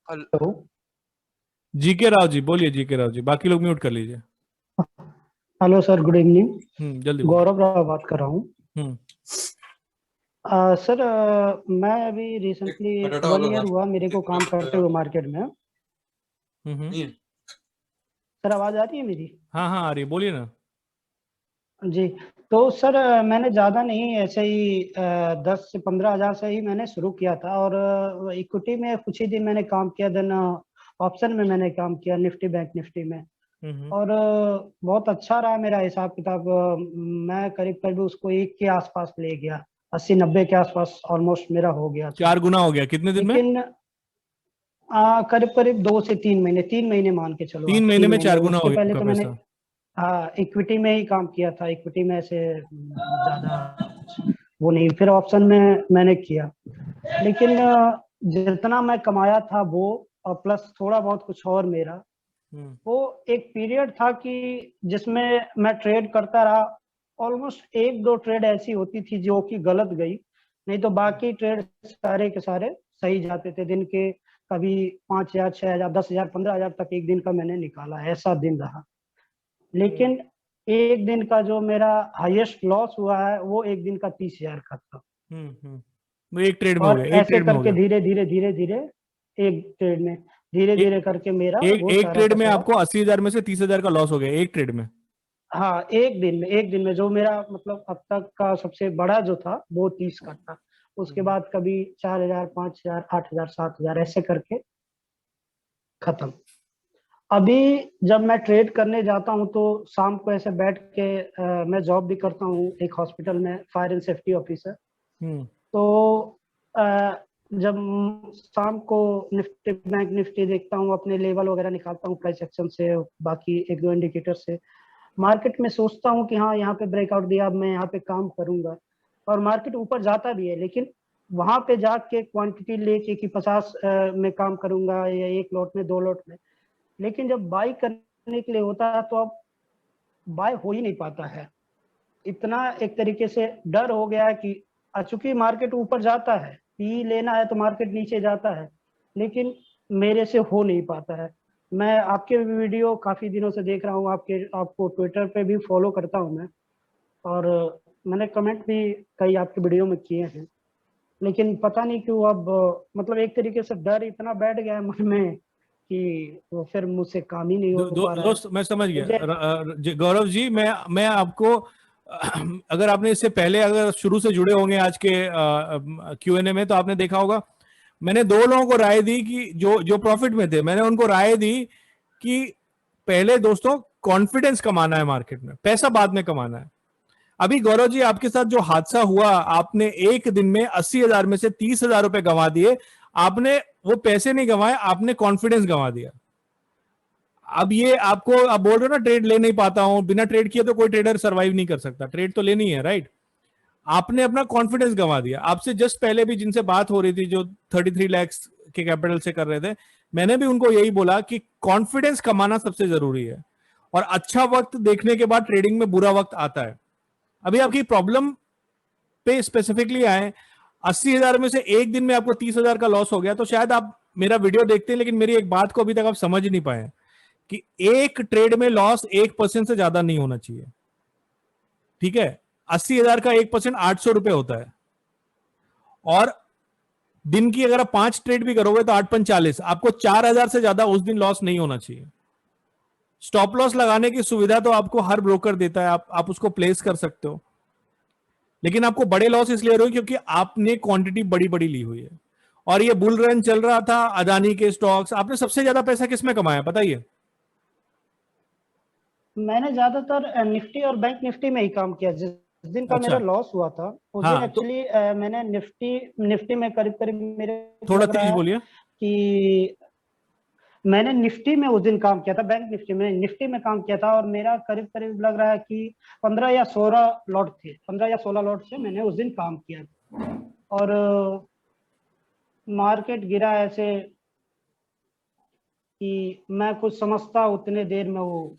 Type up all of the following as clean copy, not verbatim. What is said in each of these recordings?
हल- hello. GK Rao ji बोलिए। GK Rao ji, बाकी लोग म्यूट कर लीजिए। Hello sir, good evening. जल्दी बोलिए। गौरव राव बात कर रहा हूँ। हम्म सर, मैं अभी रिसेंटली बटाटा 1 वाला ईयर बात हुआ मेरे को काम करते हुए नहीं मार्केट में। हम्म। है। सर, आवाज़ आ रही है मेरी? हाँ हाँ, आ रही है, बोलिए ना। जी। तो सर, मैंने ज़्यादा नहीं, ऐसे ही 10 से 15 हज़ार से ही मैंने शुरू किया था। और इक्विटी में कुछ ही दिन मैंने काम किया, देन ऑप्शन में मैंने काम किया, निफ्टी बैंक निफ्टी में। हम्म। और बहुत अच्छा रहा मेरा हिसाब किताब। मैं करीब करीब उसको 1 के आसपास ले गया, 80-90 के आसपास ऑलमोस्ट मेरा हो गया था। 4 गुना हो गया कितने दिन में? लेकिन करीब करीब 2 से 3 महीने, 3 महीने मान के चलो आप, 3 महीने 3 में महीने 4 गुना हो उसके गया पहले आपका तो मैंने पैसा? इक्विटी में ही काम किया था। इक्विटी में ऐसे ज्यादा वो नहीं, फिर ऑप्शन में मैंने किया। लेकिन जितना मैं कमाया था वो, और प्लस थोड़ा बहुत कुछ और मेरा, हम्म वो एक पीरियड था कि जिसमें मैं ट्रेड करता रहा। ऑलमोस्ट 1-2 ट्रेड ऐसी होती थी जो कि गलत गई, नहीं तो बाकी ट्रेड सारे के सारे सही जाते थे। दिन के कभी 5 हज़ार, 6 हज़ार, 10 हज़ार, 15 हज़ार तक एक दिन का मैंने निकाला, ऐसा दिन रहा। लेकिन एक दिन का जो मेरा हाईएस्ट लॉस हुआ है वो एक दिन का 30 हज़ार का था। वो एक ट्रेड में हो और गया, एक ऐसे ट्रेड में हो करके गया। धीरे धीरे धीरे धीरे एक ट्रेड में धीरे एक धीरे करके मेरा एक वो एक सारा ट्रेड का में सारा। आपको 80,000 में से 30,000 का लॉस हो गया, एक ट्रेड में? हाँ, एक दिन में जो मेरा मतलब अब तक का सबसे बड़ा जो था वो 30 का था। उसके हम्म बाद कभी 4 हज़ार, 5 हज़ार, 8 हज़ार, 7 हज़ार ऐसे करके खत्म। अभी जब मैं ट्रेड करने जाता हूँ तो शाम को ऐसे बैठ के, मैं जॉब भी करता हूँ एक हॉस्पिटल में, फायर एंड सेफ्टी ऑफिसर। हम्म तो जब शाम को निफ्टी बैंक निफ्टी देखता हूँ, अपने लेवल वगैरह निकालता हूँ प्राइस एक्शन से, बाकी एक दो इंडिकेटर से, मार्केट में सोचता हूँ कि हाँ यहाँ पे ब्रेकआउट दिया, अब मैं यहाँ पे काम करूंगा। और मार्केट ऊपर जाता भी है, लेकिन वहां पे जाके क्वांटिटी लेके कि 50 में काम करूंगा या 1 लॉट में, 2 लॉट में, लेकिन जब बाई करने के लिए होता है तो अब बाय हो ही नहीं पाता है। इतना एक तरीके से डर हो गया है कि चूंकि मार्केट ऊपर जाता है, पी लेना है तो मार्केट नीचे जाता है, लेकिन मेरे से हो नहीं पाता है। मैं आपके वीडियो काफी दिनों से देख रहा हूँ, आपको ट्विटर पे भी फॉलो करता हूँ मैं। और मैंने कमेंट भी कई आपके वीडियो में किए हैं, लेकिन पता नहीं क्यों अब मतलब एक तरीके से डर इतना बैठ गया है मन में कि वो फिर मुझसे काम ही नहीं हो पा रहा है दोस्त मैं समझ गया। मुझे। गौरव जी, मैं आपको अगर आपने इससे पहले अगर शुरू से जुड़े होंगे आज के Q&A में, तो आपने देखा होगा मैंने 2 लोगों को राय दी कि जो जो प्रॉफिट में थे, मैंने उनको राय दी कि पहले दोस्तों कॉन्फिडेंस कमाना है मार्केट में, पैसा बाद में कमाना है। अभी गौरव जी आपके साथ जो हादसा हुआ, आपने एक दिन में 80,000 में से 30,000 रुपए गंवा दिए। आपने वो पैसे नहीं गंवाए, आपने कॉन्फिडेंस गंवा दिया। अब ये आपको आप बोल रहे हो ना ट्रेड ले नहीं पाता हूं, बिना ट्रेड किए तो कोई ट्रेडर सर्वाइव नहीं कर सकता, ट्रेड तो लेनी है, राइट? आपने अपना कॉन्फिडेंस गंवा दिया। आपसे जस्ट पहले भी जिनसे बात हो रही थी जो 33 लाख के कैपिटल से कर रहे थे, मैंने भी उनको यही बोला कि कॉन्फिडेंस कमाना सबसे जरूरी है। और अच्छा वक्त देखने के बाद ट्रेडिंग में बुरा वक्त आता है। अभी आपकी प्रॉब्लम पे स्पेसिफिकली आए, 80,000 में से एक दिन में आपको 30,000 का लॉस हो गया, तो शायद आप मेरा वीडियो देखते हैं, लेकिन मेरी एक बात को अभी तक आप समझ नहीं पाए कि एक ट्रेड में लॉस 1% से ज्यादा नहीं होना चाहिए। ठीक है, 80,000 का 1% 800 रुपए होता है। और दिन की अगर आप 5 ट्रेड भी करोगे तो 8×5 = 40, आपको 4,000 से ज्यादा उस दिन लॉस नहीं होना चाहिए। स्टॉप लॉस लगाने की सुविधा तो आपको हर ब्रोकर देता है, आप उसको प्लेस कर सकते हो, लेकिन आपको बड़े लॉस इसलिए हो रहे हो क्योंकि आपने क्वांटिटी बड़ी बड़ी ली हुई है। और ये बुल रन चल रहा था अदानी के स्टॉक्स, आपने सबसे ज्यादा पैसा किसमें कमाया बताइए? मैंने ज्यादातर निफ्टी और बैंक निफ्टी में ही काम किया। जिस दिन का मेरा अच्छा। लॉस हुआ था उस दिन हाँ तो एक्चुअली मैंने निफ्टी निफ्टी में करीब करीब मेरे को थोड़ा लग रहा तेज है बोलिए। कि मैंने निफ्टी में उस दिन काम किया था, बैंक निफ्टी में काम किया था, और मेरा करीब करीब लग रहा है कि 15 या 16 लॉट थे, 15 या 16 लॉट से मैंने उस दिन काम किया। और मार्केट गिरा ऐसे कि मैं कुछ समझता उतने देर में वो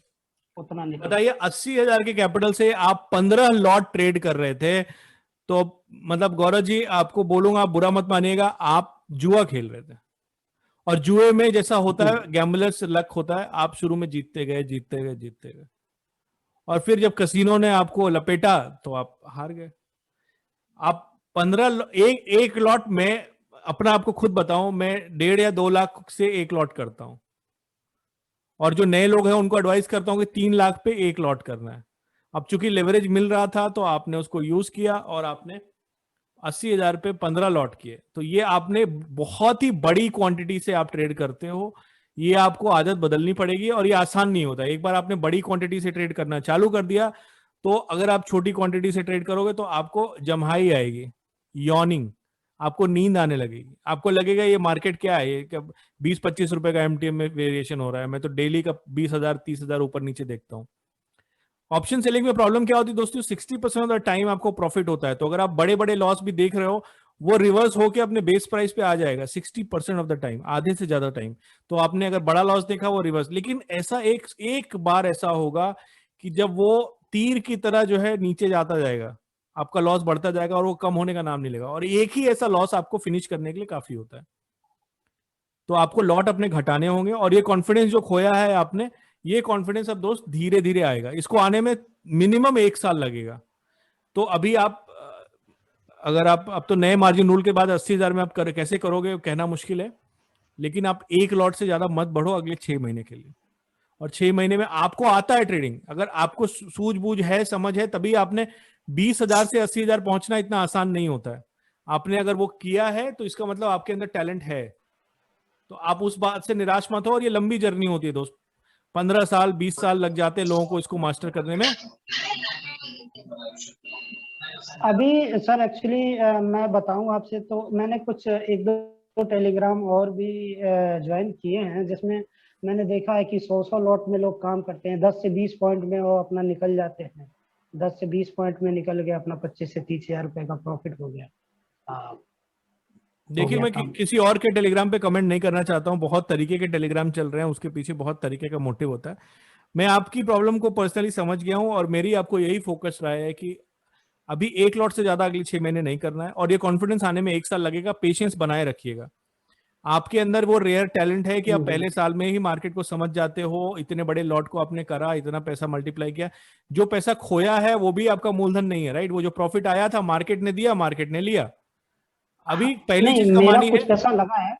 उतना निकल बताइए, 80,000 के कैपिटल से आप 15 लॉट ट्रेड कर रहे थे, तो मतलब गौरव जी आपको बोलूंगा, आप बुरा मत मानिएगा, आप जुआ खेल रहे थे। और जुए में जैसा होता है, गैम्बलर्स लक होता है, आप शुरू में जीतते गए जीतते गए जीतते गए, और फिर जब कसिनो ने आपको लपेटा तो आप हार गए। आप 15 एक लॉट में, अपना आपको खुद बताऊं, मैं 1.5 या 2 लाख से एक लॉट करता हूं, और जो नए लोग हैं उनको एडवाइस करता हूं कि 3 लाख पे एक लॉट करना है। अब चूंकि लेवरेज मिल रहा था तो आपने उसको यूज किया और आपने 80,000 पे 15 लॉट किए, तो ये आपने बहुत ही बड़ी क्वांटिटी से आप ट्रेड करते हो। ये आपको आदत बदलनी पड़ेगी, और ये आसान नहीं होता। एक बार आपने बड़ी क्वांटिटी से ट्रेड करना चालू कर दिया, तो अगर आप छोटी क्वांटिटी से ट्रेड करोगे तो आपको जम्हाई आएगी, यॉर्निंग, आपको नींद आने लगेगी, आपको लगेगा ये मार्केट क्या है, ये 20-25 रुपए का एमटीएम में वेरिएशन हो रहा है, मैं तो डेली का 20,000 30,000 ऊपर नीचे देखता हूँ। ऑप्शन सेलिंग में प्रॉब्लम क्या होती है दोस्तों, 60% ऑफ द टाइम आपको प्रॉफिट होता है, तो अगर आप बड़े बड़े लॉस भी देख रहे हो, वो रिवर्स होके अपने बेस प्राइस पे आ जाएगा 60% ऑफ द टाइम, आधे से ज्यादा टाइम। तो आपने अगर बड़ा लॉस देखा वो रिवर्स, लेकिन ऐसा एक बार ऐसा होगा कि जब वो तीर की तरह जो है नीचे जाता जाएगा, आपका लॉस बढ़ता जाएगा और वो कम होने का नाम नहीं लेगा, और एक ही ऐसा लॉस आपको फिनिश करने के लिए काफी होता है। तो आपको लॉट अपने घटाने होंगे, और ये कॉन्फिडेंस जो खोया है आपने, ये कॉन्फिडेंस अब दोस्त धीरे धीरे आएगा, इसको आने में मिनिमम 1 साल लगेगा। तो अभी आप अगर आप अब तो नए मार्जिन रूल के बाद 80,000 में आप कैसे करोगे कहना मुश्किल है, लेकिन आप एक लॉट से ज्यादा मत बढ़ो अगले 6 महीने के लिए। और 6 महीने में आपको आता है ट्रेडिंग, अगर आपको सूझबूझ है, समझ है, तभी आपने 20,000 से 80,000 पहुंचना इतना आसान नहीं होता है। आपने अगर वो किया है तो इसका मतलब आपके अंदर टैलेंट है, तो आप उस बात से निराश मत हो। और ये लंबी जर्नी होती है दोस्त, 15 साल 20 साल लग जाते हैं लोगों को इसको मास्टर करने में। अभी सर एक्चुअली मैं बताऊं आपसे, तो मैंने कुछ एक दो टेलीग्राम और भी ज्वाइन किए हैं, जिसमें मैंने देखा है कि 100 लॉट में लोग काम करते हैं, 10 से 20 पॉइंट में वो अपना निकल जाते हैं, 10 से 20 पॉइंट में निकल गया, अपना 25 से 30,000 रुपए का प्रॉफिट हो गया। हो देखिए गया मैं काम। किसी और के टेलीग्राम पे कमेंट नहीं करना चाहता हूँ, बहुत तरीके के टेलीग्राम चल रहे हैं, उसके पीछे बहुत तरीके का मोटिव होता है। मैं आपकी प्रॉब्लम को पर्सनली समझ गया हूँ, और मेरी आपको यही फोकस रहा है कि अभी एक लॉट से ज्यादा अगले 6 महीने नहीं करना है, और ये कॉन्फिडेंस आने में 1 साल लगेगा, पेशेंस बनाए रखिएगा। आपके अंदर वो रेयर टैलेंट है कि आप पहले साल में ही मार्केट को समझ जाते हो, इतने बड़े लॉट को आपने करा, इतना पैसा मल्टीप्लाई किया। जो पैसा खोया है वो भी आपका मूलधन नहीं है, राइट? वो जो प्रॉफिट आया था मार्केट ने दिया, मार्केट ने लिया। अभी पहली नहीं, चीज मेरा कमानी है। कुछ पैसा लगा है,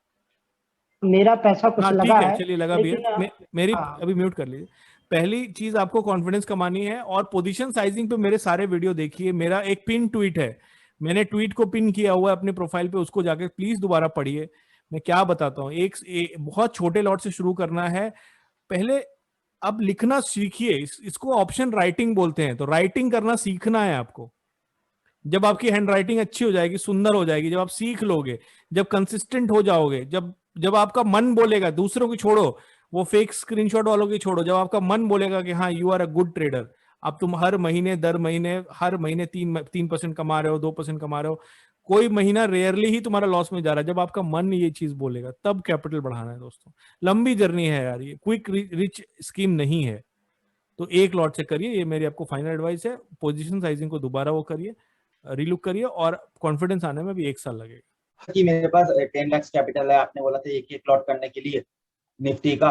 मेरा पैसा कुछ हाँ लगा ठीक है, है, चलिए लगा भी है। लेकिन मेरी हाँ। अभी म्यूट कर लीजिए। पहली चीज आपको कॉन्फिडेंस कमानी है, और पोजीशन साइजिंग पे मेरे सारे वीडियो देखिए। मेरा एक पिन ट्वीट है, मैंने ट्वीट को पिन किया हुआ है अपने प्रोफाइल पे, उसको जाके प्लीज दोबारा पढ़िए। मैं क्या बताता हूँ, बहुत छोटे लॉट से शुरू करना है पहले। अब लिखना सीखिए, इसको ऑप्शन राइटिंग बोलते हैं, तो राइटिंग करना सीखना है आपको। जब आपकी हैंड राइटिंग अच्छी हो जाएगी, सुंदर हो जाएगी, जब आप सीख लोगे, जब कंसिस्टेंट हो जाओगे, जब जब आपका मन बोलेगा, दूसरों की छोड़ो, वो फेक स्क्रीनशॉट वालों की छोड़ो, जब आपका मन बोलेगा कि हाँ you are a good trader, अब तुम हर महीने दर महीने हर महीने 3% कमा रहे हो, 2% कमा रहे हो, कोई महीना रेयरली ही तुम्हारा लॉस में जा रहा है, जब आपका मन ये चीज बोलेगा तब कैपिटल बढ़ाना है दोस्तों। लंबी जर्नी है यार, ये क्विक रिच स्कीम नहीं है। तो एक लॉट से करिए, ये मेरी आपको फाइनल एडवाइस है। पोजीशन साइजिंग को दोबारा वो करिए, रीलुक करिए, और कॉन्फिडेंस आने में भी 1 साल लगेगा। कि मेरे पास 10 लाख कैपिटल है, आपने बोला था एक एक प्लॉट करने के लिए निफ्टी का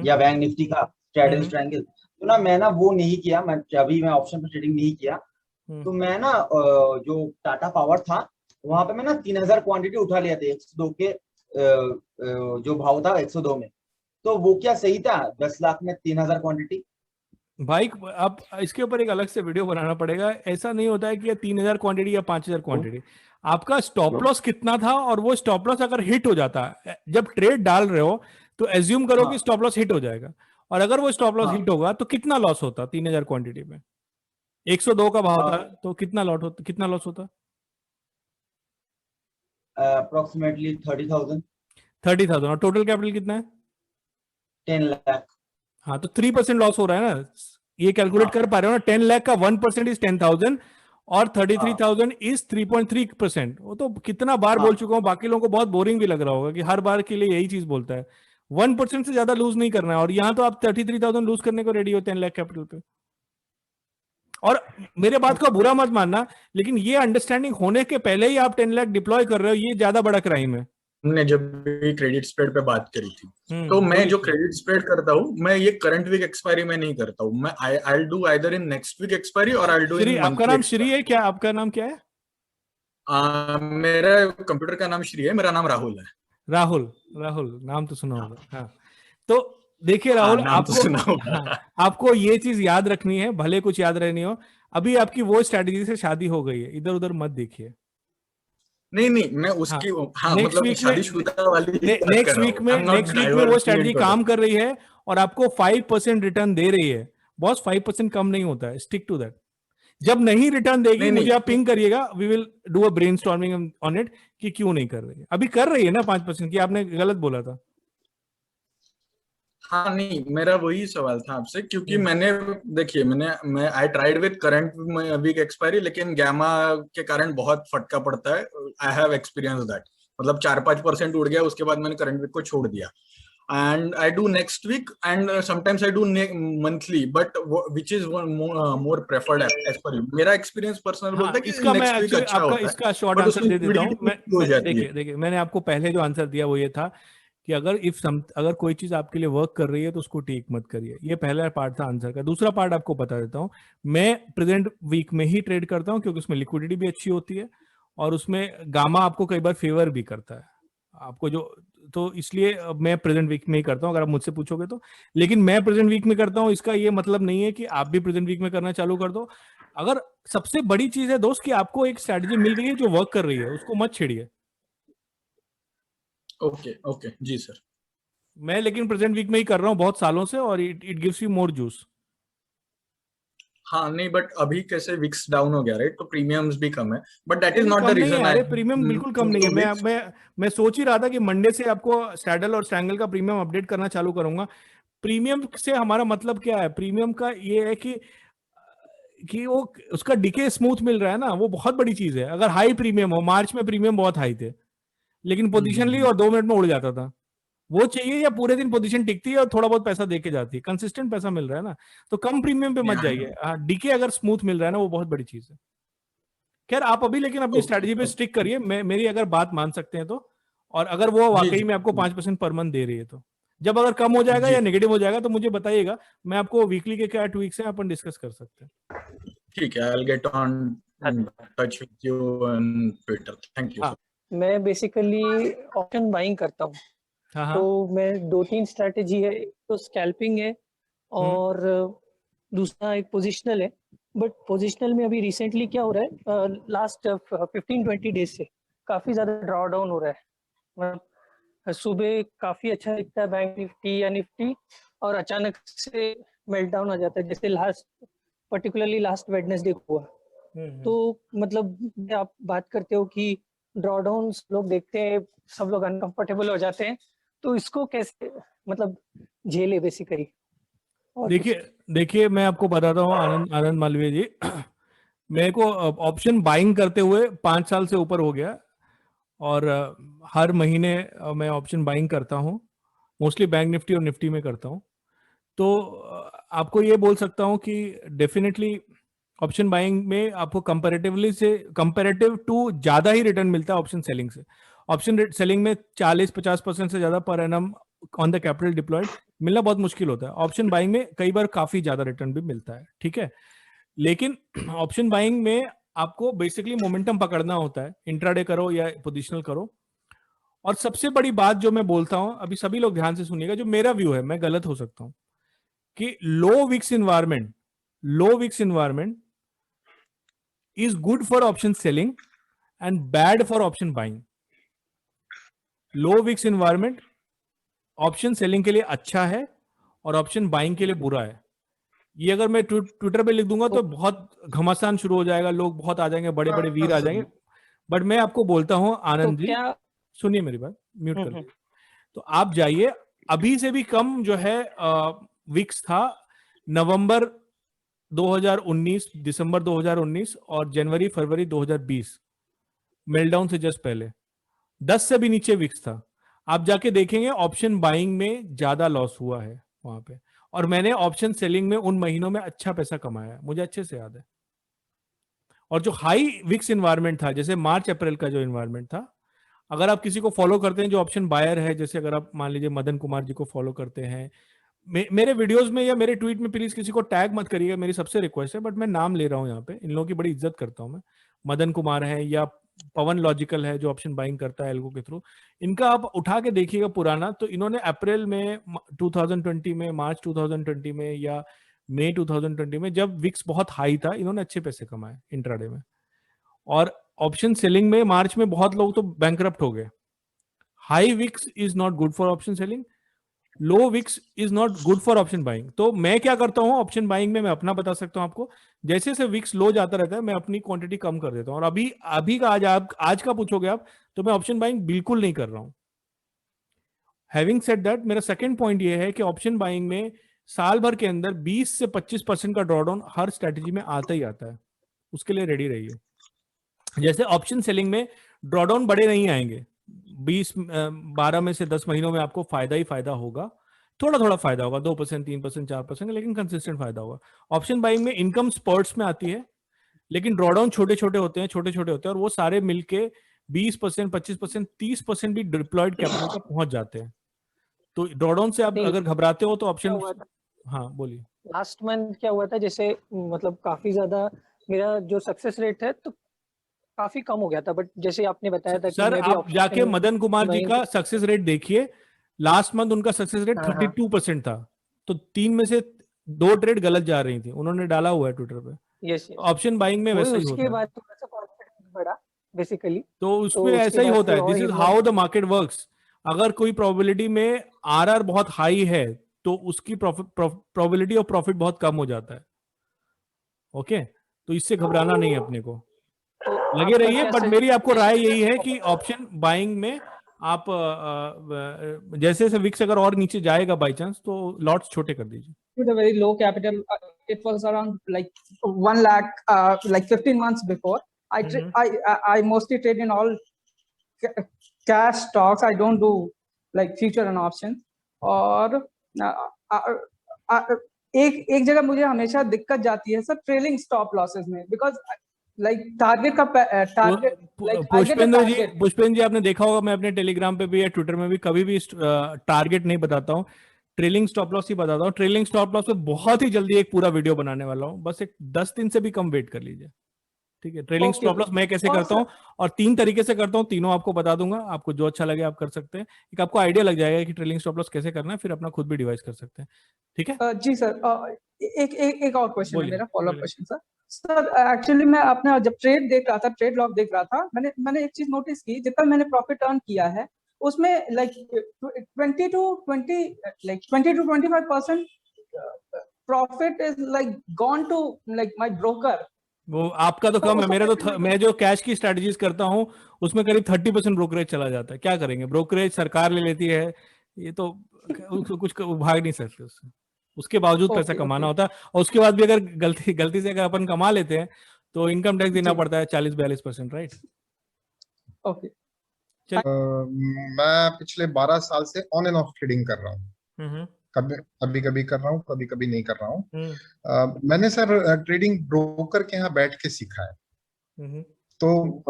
या बैंक निफ्टी का स्ट्रैडल ट्रायंगल, तो ना मैं ना वो नहीं किया, मैं अभी मैं ऑप्शन पर ट्रेडिंग नहीं किया। तो मैं ना जो टाटा पावर था वहां पे मैं ना 3,000 क्वांटिटी उठा लिया था 102 के जो भाव था 102 में, तो वो क्या सही था 10 लाख में 3,000 क्वांटिटी? भाई अब इसके ऊपर एक अलग से वीडियो बनाना पड़ेगा। ऐसा नहीं होता है कि 3,000 क्वांटिटी या 5,000 क्वांटिटी, आपका स्टॉप लॉस कितना था, और वो स्टॉप लॉस अगर हिट हो जाता है, जब ट्रेड डाल रहे हो तो एज्यूम करो कि स्टॉप लॉस हिट हो जाएगा, और अगर वो स्टॉप लॉस हिट होगा तो कितना लॉस होता 3,000 क्वांटिटी में? 102 का भाव था तो कितना लॉस होता? अप्रोक्सीमेटली 30,000। 30,000, और टोटल कैपिटल कितना है? 10 लाख। हाँ, तो 3% लॉस हो रहा है ना, ये कैलकुलेट कर पा रहे हो ना? 10 लाख का 1% इज 10,000, और 33,000 इज 3.3%। वो तो कितना बार बोल चुका हूँ, बाकी लोगों को बहुत बोरिंग भी लग रहा होगा कि हर बार के लिए यही चीज बोलता है। 1% से ज्यादा लूज नहीं करना है, और यहाँ तो आप 33,000 लूज करने को रेडी हो 10 लाख कैपिटल पे। और मेरे बात का बुरा मत मानना, लेकिन ये अंडरस्टैंडिंग होने के पहले ही आप 10 लाख डिप्लॉय कर रहे हो, ये ज्यादा बड़ा क्राइम है। हमने जब भी क्रेडिट स्प्रेड पे बात करी थी, तो मैं जो क्रेडिट स्प्रेड करता हूँ, मैं ये करंट वीक एक्सपायरी में नहीं करता हूँ। मैं I will do either in next week expiry और आई विल डू इन आपका नाम श्री है क्या? आपका नाम क्या है? मेरा कंप्यूटर का नाम श्री है, मेरा नाम राहुल है। राहुल, राहुल नाम तो सुना होगा। हाँ, तो देखिए राहुल, आपको ये चीज याद रखनी है, भले कुछ याद रहनी हो। अभी आपकी वो स्ट्रेटजी से शादी हो गई है, इधर उधर मत देखिए। नहीं, मैं उसकी मतलब शादीशुदा वाली नेक्स्ट वीक में वो स्ट्रेटजी काम कर रही है और आपको 5% रिटर्न दे रही है। बॉस 5% कम नहीं होता है, स्टिक टू दैट। जब नहीं रिटर्न देगी मुझे आप पिंग करिएगा, we will do a brainstorming on it कि क्यों नहीं कर रही है। अभी कर रही है ना 5% की, आपने गलत बोला था। हाँ नहीं, मेरा वही सवाल था आपसे, क्योंकि देखिए मैं I tried with current week expiry, लेकिन गैमा के कारण बहुत फटका पड़ता है। आई हैव एक्सपीरियंस दैट, मतलब 4-5% उड़ गया, उसके बाद मैंने करंट वीक को छोड़ दिया। and I do next week and sometimes I do monthly, but which is more preferred as per you. मेरा एक्सपीरियंस पर्सनल बोलता है कि नेक्स्ट वीक अच्छा होता है। इसका शॉर्ट आंसर दे देता हूँ। देखिए मैंने आपको पहले जो आंसर दिया वो ये था कि अगर कोई चीज आपके लिए वर्क कर रही है तो उसको टेक मत करिए। ये पहला पार्ट था आंसर का। दूसरा पार्ट आपको बता देता हूँ, मैं प्रेजेंट वीक में ही ट्रेड करता हूँ क्योंकि उसमें लिक्विडिटी भी अच्छी होती है और उसमें गामा आपको कई बार फेवर भी करता है आपको तो इसलिए मैं प्रेजेंट वीक में ही करता हूं, अगर आप मुझसे पूछोगे तो। लेकिन मैं प्रेजेंट वीक में करता हूं, इसका ये मतलब नहीं है कि आप भी प्रेजेंट वीक में करना चालू कर दो। अगर सबसे बड़ी चीज है दोस्त कि आपको एक स्ट्रेटजी मिल गई है जो वर्क कर रही है, उसको मत छेड़िए। ओके जी सर। मैं लेकिन प्रेजेंट वीक में ही कर रहा हूं बहुत सालों से और it gives you more juice. हाँ नहीं, बट अभी कैसे विक्स डाउन हो गया, राइट? तो प्रीमियम्स भी कम है, but that is not the reason. अरे प्रीमियम बिल्कुल कम नहीं है। मैं सोच ही रहा था कि मंडे से आपको स्टैडल और स्ट्रैंगल का प्रीमियम अपडेट करना चालू करूंगा। प्रीमियम से हमारा मतलब क्या है? प्रीमियम का ये है कि वो उसका डीके स्मूथ मिल रहा है ना, वो बहुत बड़ी चीज है। अगर हाई प्रीमियम हो, मार्च में प्रीमियम बहुत हाई थे लेकिन पोजीशन ली और 2 मिनट में उड़ जाता था, वो चाहिए या पूरे दिन पोजीशन टिकती है और थोड़ा बहुत पैसा देके जाती है? कंसिस्टेंट पैसा मिल रहा है ना, तो कम प्रीमियम पे मत जाइए। डीके अगर स्मूथ मिल रहा है ना, वो बहुत बड़ी चीज है। खैर आप अभी लेकिन अपनी स्ट्रेटजी पे स्टिक करिए, मेरी अगर बात मान सकते हैं तो। और अगर वो वाकई में आपको 5% पर मंथ दे रही है तो जब अगर कम हो जाएगा या नेगेटिव हो जाएगा तो मुझे बताइएगा, मैं आपको वीकली के क्या ट्वीक्स हैं अपन डिस्कस कर सकते हैं। ठीक है, I will get on touch with you on Twitter. Thank you. मैं बेसिकली ऑप्शन बाइंग करता हूँ। तो मैं 2-3 स्ट्रेटजी है, तो स्कैल्पिंग है और दूसरा एक पोजिशनल है। बट पोजिशनल में अभी रिसेंटली क्या हो रहा है, लास्ट 15-20 डेज से काफ़ी ज़्यादा ड्रॉ डाउन हो रहा है। मतलब सुबह काफ़ी अच्छा दिखता है बैंक निफ्टी या निफ्टी और अचानक से मेल्टडाउन आ जाता है, जैसे पर्टिकुलरली लास्ट वेडनेसडे हुआ। तो मतलब आप बात करते हो कि ड्रॉ डाउन लोग देखते हैं, सब लोग अनकंफर्टेबल हो जाते हैं, तो इसको कैसे मतलब झेले बेसिकली? देखिए मैं आपको बताता हूँ आनंद मालवीय जी, मेरे को ऑप्शन बाइंग करते हुए 5 साल से ऊपर हो गया और हर महीने मैं ऑप्शन बाइंग करता हूँ, मोस्टली बैंक निफ्टी और निफ्टी में करता हूँ। तो आपको ये बोल सकता हूँ कि डेफिनेटली ऑप्शन बाइंग में आपको कंपैरेटिव टू ज्यादा ही रिटर्न मिलता है ऑप्शन सेलिंग से। ऑप्शन सेलिंग में 40-50% से ज्यादा per annum on the capital deployed मिलना बहुत मुश्किल होता है। ऑप्शन बाइंग में कई बार काफी ज्यादा रिटर्न भी मिलता है, ठीक है। लेकिन ऑप्शन बाइंग में आपको बेसिकली मोमेंटम पकड़ना होता है, इंट्राडे करो या पोजिशनल करो। और सबसे बड़ी बात जो मैं बोलता हूं, अभी सभी लोग ध्यान से सुनिएगा, जो मेरा व्यू है, मैं गलत हो सकता हूं, कि low VIX environment is good for option selling and bad for option buying. Low VIX environment option selling के लिए अच्छा है और ऑप्शन बाइंग के लिए बुरा है। ये अगर मैं ट्विटर पे लिख दूंगा तो बहुत घमासान शुरू हो जाएगा, लोग बहुत आ जाएंगे, बड़े बड़े वीर आ जाएंगे। बट मैं आपको बोलता हूं आनंद जी, सुनिए मेरी बात, म्यूट कर लीजिए। तो आप जाइए, अभी से भी कम जो है विक्स था नवंबर 2019, दिसंबर 2019 और जनवरी फरवरी 2020, मेल्टडाउन से जस्ट पहले 10 से भी नीचे विक्स था। आप जाके देखेंगे ऑप्शन बाइंग में ज्यादा लॉस हुआ है वहां पे, और मैंने ऑप्शन सेलिंग में उन महीनों में अच्छा पैसा कमाया है, मुझे अच्छे से याद है। और जो हाई विक्स इन्वायरमेंट था, जैसे मार्च अप्रैल का जो इन्वायरमेंट था, अगर आप किसी को फॉलो करते हैं जो ऑप्शन बायर है, जैसे अगर आप मान लीजिए मदन कुमार जी को फॉलो करते हैं, मेरे वीडियोस में या मेरे ट्वीट में प्लीज किसी को टैग मत करिएगा, मेरी सबसे रिक्वेस्ट है, बट मैं नाम ले रहा हूँ यहाँ पे, इन लोगों की बड़ी इज्जत करता हूँ मैं। मदन कुमार है या पवन लॉजिकल है जो ऑप्शन बाइंग करता है एल्गो के थ्रू, इनका आप उठा के देखिएगा पुराना, तो इन्होंने अप्रैल में 2020 में, मार्च 2020 में या मई 2020 में, जब विक्स बहुत हाई था, इन्होंने अच्छे पैसे कमाए इंट्राडे में। और ऑप्शन सेलिंग में मार्च में बहुत लोग तो बैंकरप्ट हो गए। High VIX is not good for option selling, low VIX is not good for option buying. तो मैं क्या करता हूं ऑप्शन बाइंग में, मैं अपना बता सकता हूं आपको, जैसे जैसे विक्स लो जाता रहता है मैं अपनी क्वांटिटी कम कर देता हूं। और अभी का आज का पूछोगे आप, तो मैं ऑप्शन बाइंग बिल्कुल नहीं कर रहा हूं। हैविंग सेड दैट, मेरा सेकंड पॉइंट ये है कि ऑप्शन बाइंग में साल भर के अंदर 20 से 25% का ड्रॉडाउन हर स्ट्रेटेजी में आता ही आता है, उसके लिए रेडी रहिए। जैसे ऑप्शन सेलिंग में ड्रॉडाउन बड़े नहीं आएंगे, 12 में से 10 महीनों में आपको फायदा ही फायदा होगा, थोड़ा थोड़ा फायदा होगा, 2%, 3%, 4%, लेकिन कंसिस्टेंट फायदा होगा। ऑप्शन बाइंग में इनकम स्पर्ट्स में आती है, लेकिन ड्रॉडाउन छोटे छोटे होते हैं, और वो सारे मिलके 20%, 25%, 30% भी डिप्लॉयड कैपिटल तक पहुंच जाते हैं। तो ड्रॉडाउन से आप अगर घबराते हो तो ऑप्शन, हाँ बोलिए। लास्ट मंथ क्या हुआ था, जैसे मतलब काफी ज्यादा मेरा जो सक्सेस रेट है तो काफी कम हो गया था, बट जैसे आपने बताया था सर, आप जाके मदन कुमार जी का सक्सेस रेट देखिए, लास्ट मंथ उनका सक्सेस रेट 32% था, तो 3 में से 2 ट्रेड गलत जा रही थी, उन्होंने डाला हुआ है ट्विटर पे। यस, ऑप्शन बाइंग में वैसा ही होता है। उसके बाद थोड़ा सा कॉन्फिडेंस बढ़ा बेसिकली, तो उसमें ऐसा ही होता है, this is how the market works. अगर कोई प्रोबेबिलिटी में आरआर बहुत हाई है तो उसकी प्रोबेबिलिटी ऑफ प्रॉफिट बहुत कम हो जाता है। ओके, तो इससे घबराना नहीं है अपने को, लगे रहिए। बट मेरी आपको राय यही है कि ऑप्शन बाइंग में आप जैसे जैसे विक्स अगर और नीचे जाएगा बाय चांस, तो लॉट्स छोटे कर दीजिए। With a very low capital, it was around like 1 lakh, like 15 months before. I mostly trade in all cash stocks. I don't do like future and options. और एक जगह मुझे हमेशा दिक्कत जाती है सर, ट्रेलिंग स्टॉप लॉसेस में, because like target का टारगेट, पुष्पेंद्र जी आपने देखा होगा, मैं अपने टेलीग्राम पे भी या ट्विटर में भी कभी भी टारगेट नहीं बताता हूँ, ट्रेलिंग स्टॉप लॉस ही बताता हूँ। ट्रेलिंग स्टॉप लॉस पे बहुत ही जल्दी एक पूरा वीडियो बनाने वाला हूँ, बस एक 10 दिन से भी कम वेट कर लीजिए, ठीक है। ट्रेलिंग स्टॉप लॉस मैं कैसे करता हूँ और 3 तरीके से करता हूँ, तीनों आपको बता दूंगा, आपको जो अच्छा लगे आप कर सकते हैं। एक आपको आइडिया लग जाएगा कि ट्रेलिंग स्टॉप लॉस कैसे करना है, फिर अपना खुद भी डिवाइस कर सकते हैं, ठीक है। जी सर, एक और क्वेश्चन है मेरा, follow up question sir. Sir actually मैं अपना जब ट्रेड देख रहा था, ट्रेड लॉग देख रहा था, मैंने एक चीज नोटिस की, जितना मैंने प्रॉफिट अर्न किया है उसमें like 20 to 25% profit is like gone to like my broker. वो आपका तो कम है, मेरा तो मैं जो कैश की स्ट्रेटजीज करता हूँ उसमें करीब 30% ब्रोकरेज चला जाता है। क्या करेंगे, ब्रोकरेज सरकार ले लेती है, ये तो कुछ भाग नहीं सकते उससे, उसके बावजूद पैसा कमाना होता है। और उसके बाद भी अगर गलती से अगर अपन कमा लेते हैं तो इनकम टैक्स देना पड़ता है 40-42%, राइट। ओके, मैं पिछले 12 साल से ऑन एंड ऑफ ट्रेडिंग कर रहा हूँ, कभी कभी कर रहा हूँ, कभी कभी नहीं कर रहा हूँ। मैंने सर ट्रेडिंग ब्रोकर के यहाँ बैठ के सीखा है, तो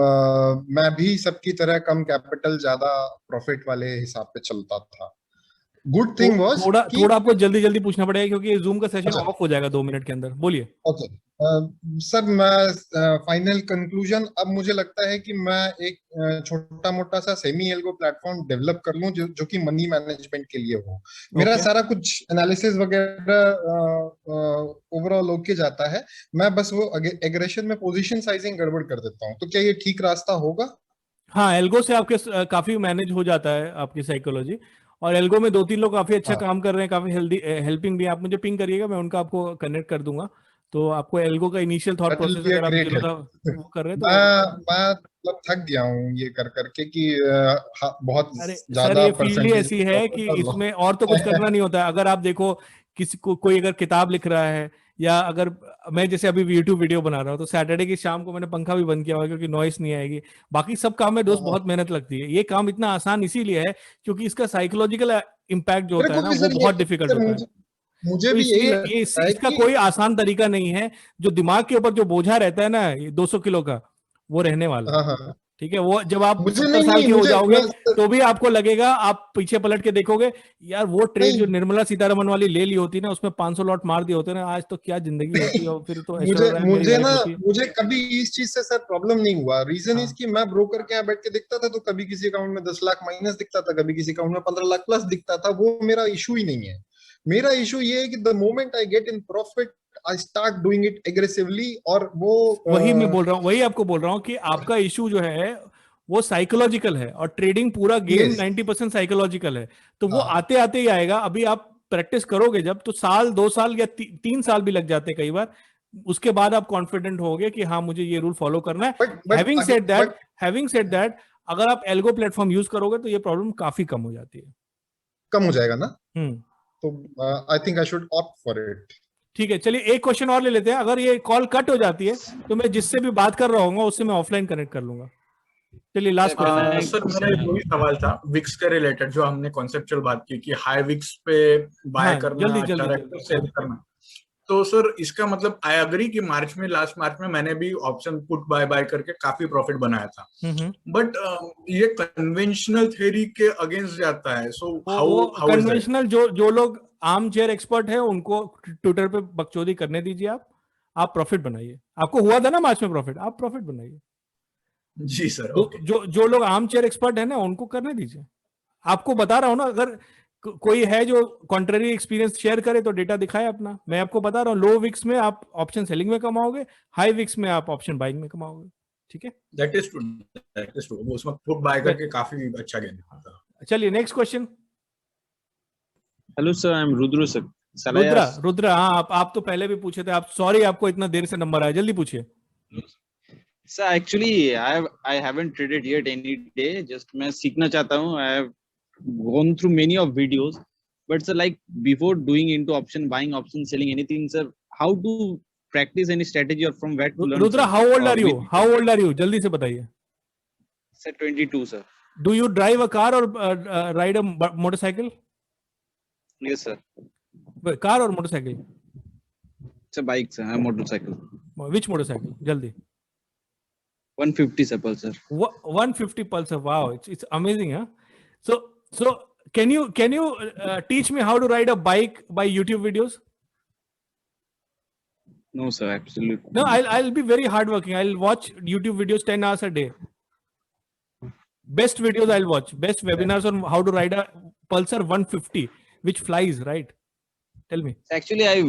मैं भी सबकी तरह कम कैपिटल ज्यादा प्रॉफिट वाले हिसाब पे चलता था। गुड थिंग वाज थोड़ा आपको जल्दी पूछना पड़ेगा क्योंकि जूम का सेशन ऑफ हो जाएगा 2 मिनट के अंदर। बोलिए। ओके सर, मैं फाइनल कंक्लूजन, अब मुझे लगता है कि मैं एक छोटा मोटा सा सेमी एल्गो प्लेटफॉर्म डेवलप कर लूं जो कि मनी मैनेजमेंट के लिए हो। मेरा सारा कुछ एनालिसिस वगैरह ओवरऑल ओके जाता है, मैं बस वो एग्रेशन में पोजीशन साइजिंग गड़बड़ कर देता हूं। तो क्या ये ठीक रास्ता होगा? हाँ, एल्गो से आपके काफी मैनेज हो जाता है आपकी साइकोलॉजी, और एल्गो में 2-3 लोग काफी अच्छा काम कर रहे हैं, काफी हेल्पिंग भी। आप मुझे पिंग करिएगा, मैं उनका आपको कनेक्ट कर दूंगा। तो आपको एल्गो का इनिशियल थॉट प्रोसेस अगर आप वो कर रहे हैं तो मैं मतलब थक गया हूँ ये कर करके कि बहुत ज्यादा ये फील्ड ही ऐसी है कि इसमें और तो कुछ करना नहीं होता है। अगर आप देखो किसी को, कोई अगर किताब लिख रहा है, या अगर मैं जैसे अभी यूट्यूब वीडियो बना रहा हूँ तो सैटरडे की शाम को मैंने पंखा भी बंद किया हुआ क्योंकि नॉइस नहीं आएगी। बाकी सब काम में दोस्त बहुत मेहनत लगती है। ये काम इतना आसान इसीलिए है क्योंकि इसका साइकोलॉजिकल इम्पैक्ट जो होता है ना वो बहुत डिफिकल्ट होता है। मुझे भी यही इसका कोई आसान तरीका नहीं है। जो दिमाग के ऊपर जो बोझा रहता है ना 200 किलो का, वो रहने वाला। ठीक है, वो जब आप मुझे 70 साल के हो जाओगे मैं- तो भी आपको लगेगा, आप पीछे पलट के देखोगे यार वो ट्रेड नहीं। जो निर्मला सीतारमन वाली ले ली होती ना, उसमें 500 लॉट मार दिए होते ना, आज तो क्या जिंदगी होती है, और फिर तो मुझे ऐश्वर्या राय मेरी मुझे वाइफ ना होती। मुझे कभी इस चीज से सर प्रॉब्लम नहीं हुआ। रीजन हाँ। इज कि मैं ब्रोकर के यहाँ बैठ के देखता था, तो कभी किसी अकाउंट में 10 लाख माइनस दिखता था, कभी किसी अकाउंट में 15 लाख प्लस दिखता था। वो मेरा इशू ही नहीं है। मेरा इशू ये है कि the moment I get in profit I start doing it aggressively. और वो वही मैं बोल रहा हूँ, वही आपको बोल रहा हूँ कि आपका इशू जो है वो साइकोलॉजिकल है, और ट्रेडिंग पूरा गेम Yes. 90% साइकोलॉजिकल है, तो वो हाँ। आते आते ही आएगा। अभी आप प्रैक्टिस करोगे जब, तो साल 2 साल या 3 साल भी लग जाते हैं कई बार, उसके बाद आप कॉन्फिडेंट होगे कि हाँ मुझे ये रूल फॉलो करना है। हैविंग सेड दैट अगर आप एल्गो प्लेटफॉर्म यूज करोगे तो ये प्रॉब्लम काफी कम हो जाती है। कम हो जाएगा ना, तो I think I should opt for it. ठीक है, चलिए एक क्वेश्चन और ले लेते हैं। अगर ये कॉल कट हो जाती है तो मैं जिससे भी बात कर रहा हूँ उससे मैं ऑफलाइन कनेक्ट कर लूंगा। चलिए लास्ट क्वेश्चन। सर मेरा वही सवाल था विक्स के रिलेटेड, जो हमने कॉन्सेप्चुअल बात की कि हाई विक्स पे बाय हाँ, करना जल्दी, अच्छा जल्दी, रहेगा, जल्दी। सेल करना। तो सर इसका मतलब आई अग्री कि लास्ट मार्च में मैंने भी ऑप्शन पुट बाय करके काफी प्रॉफिट बनाया था, बट ये कन्वेंशनल थ्योरी के अगेंस्ट जाता है। सो हाउ कन्वेंशनल जो लोग आर्म चेयर एक्सपर्ट है उनको ट्विटर पे बकचोदी करने दीजिए। आप प्रॉफिट बनाइए। आपको हुआ था ना मार्च में प्रॉफिट, आप प्रॉफिट बनाइए। जी सर, ओके। जो लोग आर्म चेयर एक्सपर्ट है ना उनको करने दीजिए। आपको बता रहा हूं ना, अगर कोई है जो कॉन्ट्ररी एक्सपीरियंस शेयर करे तो डेटा दिखाए अपना। मैं आपको बता रहा हूँ लो विक्स में आप ऑप्शन सेलिंग में कमाओगे, हाई विक्स में आप ऑप्शन बाइंग में कमाओगे। ठीक है, दैट इज ट्रू। वो उसमें पुट बाय करके काफी अच्छा गेन था। चलिए next question. Hello sir, I am Rudra sir. Rudra, हाँ आप तो पहले भी पूछे थे। आप सॉरी आपको इतना देर से नंबर आया, जल्दी पूछिए। Sir actually I haven't traded yet any day, just मैं सीखना चाहता हूँ। I have gone through many of videos, but sir, like before doing into option buying, option selling, anything, sir, how to practice any strategy or from where to learn? Rudra, how old are you? How old are you? जल्दी से बताइए। Sir, 22 sir. Do you drive a car or ride a motorcycle? Yes sir. Car और motorcycle? Sir, bike sir, motorcycle. Which motorcycle? जल्दी। 150 sir, Pulsar. 150 Pulsar. Wow, it's amazing, huh? So can you teach me how to ride a bike by YouTube videos? No sir, absolutely. No, I'll be very hardworking. I'll watch YouTube videos 10 hours a day. Best videos I'll watch. Best webinars on how to ride a Pulsar 150, which flies, right? Tell me. Actually, I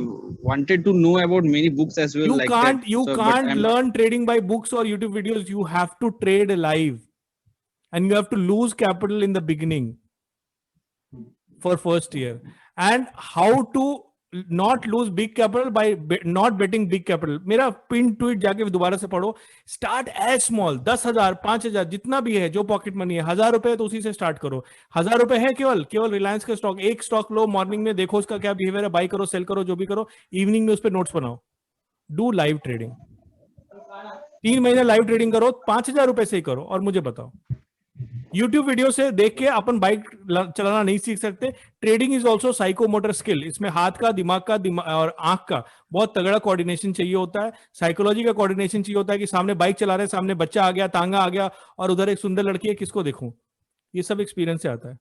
wanted to know about many books as well. You can't learn trading by books or YouTube videos. You have to trade live, and you have to lose capital in the beginning for first year, and how to not lose big capital by not betting big capital. मेरा pin tweet जाके दोबारा से पढ़ो। Start as small, 10,000 5,000 जितना भी है, जो pocket money है, 1,000 रुपए तो उसी से स्टार्ट करो। 1,000 रुपए है केवल रिलायंस का स्टॉक, एक स्टॉक लो, मॉर्निंग में देखो उसका क्या बिहेवियर है, बाई करो, सेल करो, जो भी करो, इवनिंग में उस पर नोट्स बनाओ। डू लाइव ट्रेडिंग, 3 महीने लाइव ट्रेडिंग करो, 5,000 रुपए से ही करो, और मुझे बताओ। YouTube वीडियो से देख के अपन बाइक चलाना नहीं सीख सकते। Trading is also psychomotor skill. इसमें हाथ का, दिमाग का और आंख का बहुत तगड़ा कोऑर्डिनेशन चाहिए होता है। साइकोलॉजी का कोऑर्डिनेशन चाहिए होता है कि सामने बाइक चला रहे हैं, सामने बच्चा आ गया, तांगा आ गया, और उधर एक सुंदर लड़की है, किसको देखूं। ये सब एक्सपीरियंस से आता है,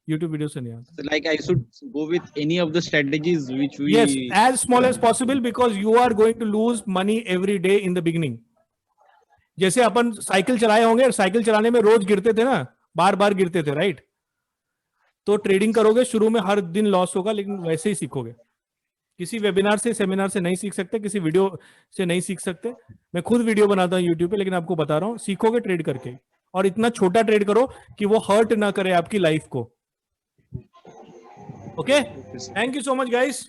YouTube वीडियो से नहीं आता। So like I should go with any of the strategies which we... Yes, as small as possible, because you are going to lose money every day in the beginning. जैसे अपन cycle चलाए होंगे, cycle चलाने में रोज गिरते थे ना, बार गिरते थे, राइट? तो ट्रेडिंग करोगे, शुरू में हर दिन लॉस होगा, लेकिन वैसे ही सीखोगे। किसी वेबिनार से, सेमिनार से नहीं सीख सकते, किसी वीडियो से नहीं सीख सकते। मैं खुद वीडियो बनाता हूँ यूट्यूब पे, लेकिन आपको बता रहा हूँ, सीखोगे ट्रेड करके, और इतना छोटा ट्रेड करो कि वो हर्ट ना करे आपकी लाइफ को। Okay, thank you so much guys.